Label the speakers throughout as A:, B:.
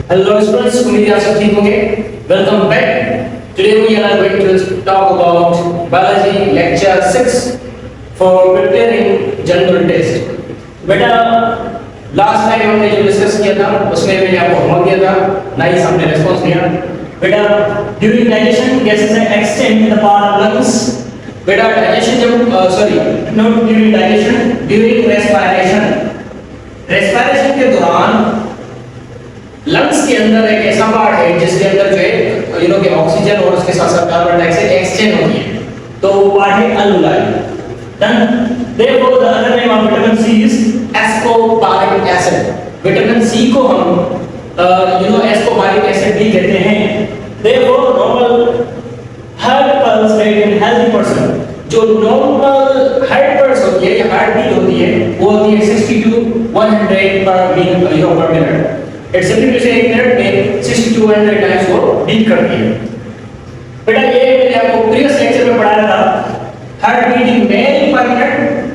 A: Hello students, उम्मीद है आप सब ठीक होंगे। Welcome back. Today we are going to talk about biology lecture 6 for preparing general test. बेटा लास्ट टाइम हमने जो डिस्कस किया था उसमें मैंने आपको होमवर्क दिया था, नाइस हमने रिस्पांस दिया। बेटा during digestion gases exchange in the part of lungs. बेटा डाइजेशन जब not during digestion, during respiration के दौरान लंग्स के अंदर एक ऐसा पार्ट है जिसके अंदर जो है कि ऑक्सीजन और उसके साथ साथ कार्बन डाइऑक्साइड एक्सचेंज होती है, तो वो पार्ट है alveoli. Done. Therefore the other name of vitamin C is ascorbic acid. Vitamin C को हम एस्कोबारिक एसिड भी कहते हैं। Therefore normal heart pulse rate in healthy person, जो नॉर्मल हार्ट पल्स होती है या हार्ट बीट होती है वो होती है 60 to 100 पर मिनट। इट सिंपली से एक मिनट में 60 to 100 टाइम्स वो बीट करती है। बेटा ये मैंने आपको प्रीवियस लेक्चर में पढ़ाया था, heart beating male per minute,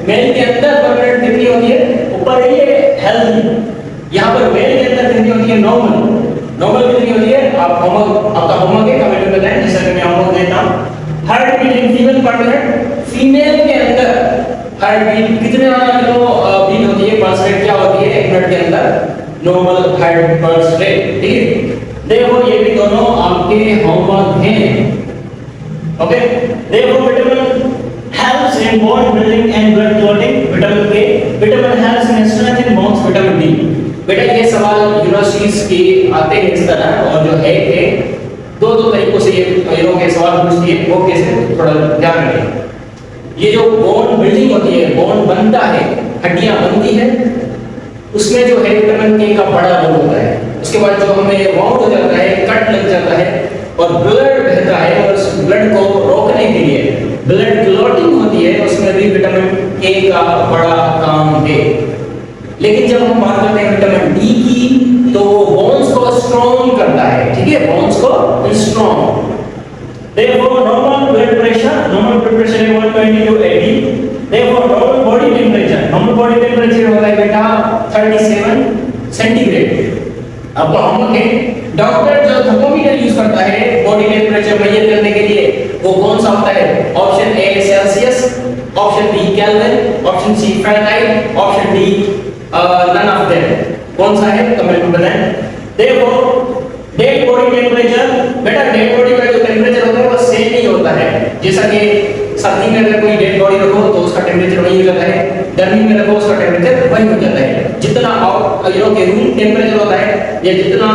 A: male के अंदर पर मिनट कितनी होती है, ऊपर है ये हेल्दी, यहाँ पर मेल के अंदर कितनी होती है, नॉर्मल कितनी होती है। आपका होमवर्क है, कमेंट में बताएं जैसा कि मैं होमवर्क देता हूँ। हार्ट बीटिंग फीमेल पर मिनट, फीमेल के अंदर हार्ट बीट कितने बीट होती है, पल्स रेट क्या होती है एक मिनट के अंदर, नॉर्मल हार्ट पल्स रेट। ठीक है, देखो ये भी दोनों आपके होमवर्क हैं। ओके, देखो vitamin helps in bone building and blood clotting. Vitamin K vitamin helps in strengthening bones. Vitamin D. बेटा ये सवाल यूनिवर्सिटीज के आते हैं इस तरह, और जो है कि दो तरीकों से ये के सवाल पूछती है, वो कैसे थोड़ा ध्यान रखें। ये जो बोन बिल्डिंग होती है, बोन बनता है, हड्डियां बनती है, उसमें जो है विटामिन के का बड़ा रोल होता है। उसके बाद जो हमें वाउंड हो जाता है, कट लग जाता है और ब्लड बहता है, और उस ब्लड को रोकने के लिए ब्लड क्लॉटिंग होती है, उसमें भी विटामिन ए का बड़ा काम है। लेकिन जब हम बात करते हैं विटामिन डी की, तो वो बोन्स को स्ट्रॉन्ग करता है। ठीक है, बोन्स को strong. Therefore normal blood pressure is 120 to 80. Therefore normal body temperature होता है बेटा 37 सेंटीग्रेड। अब हम लोग डॉक्टर जो थर्मोमीटर यूज करता है बॉडी टेम्परेचर मेजर करने के लिए, वो कौन सा होता है? Option A Celsius, option B Kelvin, option C Fahrenheit, option D none of them. कौन सा है कमेंट में बताएं। देखो डेड बॉडी टेम्परेचर, बेटा डेड बॉडी का जो टेम्परेचर होता है वो सेम ही होता है। जैसा कि सर्दी में अगर कोई डेड बॉडी रखो तो उसका टेम्परेचर वही हो जाता है, गर्मी में रखो उसका टेम्परेचर वही हो जाता है। जितना के रूम टेम्परेचर होता है या जितना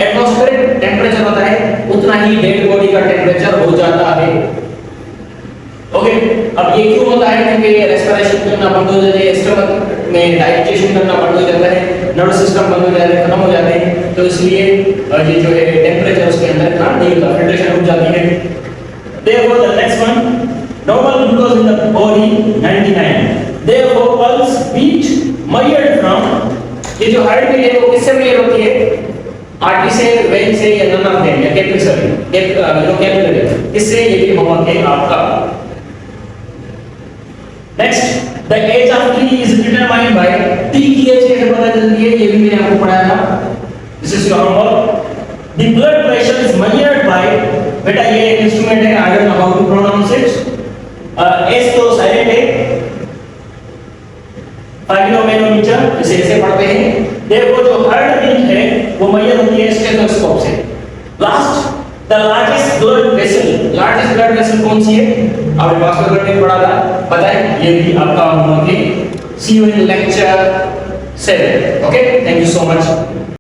A: एटमॉस्फेरिक टेम्परेचर होता है उतना ही डेड बॉडी का टेम्परेचर हो जाता है। ओके, अब ये क्यों होता है? क्योंकि रेस्पिरेशन करना बंद हो जाता है, स्टमक में डाइजेशन करना बंद हो जाता है, नर्वस सिस्टम बंद हो जाता है, खत्म हो जाते हैं, तो इसलिए ये जो है टेम्परेचर उसके अंदर इतना नहीं होता, फिल्ट्रेशन रुक जाती है। Therefore the next one, normal glucose in the body 99. Therefore pulse beat measured from, ये जो हार्ट बीट है वो किससे मेजर होती है? आर्टरी से, वेन से, या नन ऑफ देम, या कैपिलरी, किससे? ये भी होमवर्क है आपका। Next, the age of tree is determined by, tree की एज कैसे पता चलती है? ये भी मैंने आपको पढ़ाया था। This is your homework. The blood pressure is measured by, बेटा ये एक इंस्ट्रूमेंट है, I don't know how to pronounce it. S तो साइलेंट है, पाइलोमेनोमीटर जिसे ऐसे पढ़ते हैं। देखो जो हार्ट बीट है वो मेजर होती है स्टेथोस्कोप से। Last, the largest blood vessel कौन सी है? आपने वास्कुलर में पढ़ा था, बताएं। ये भी आपका होमवर्क है। See you in lecture 7। Okay, thank you so much.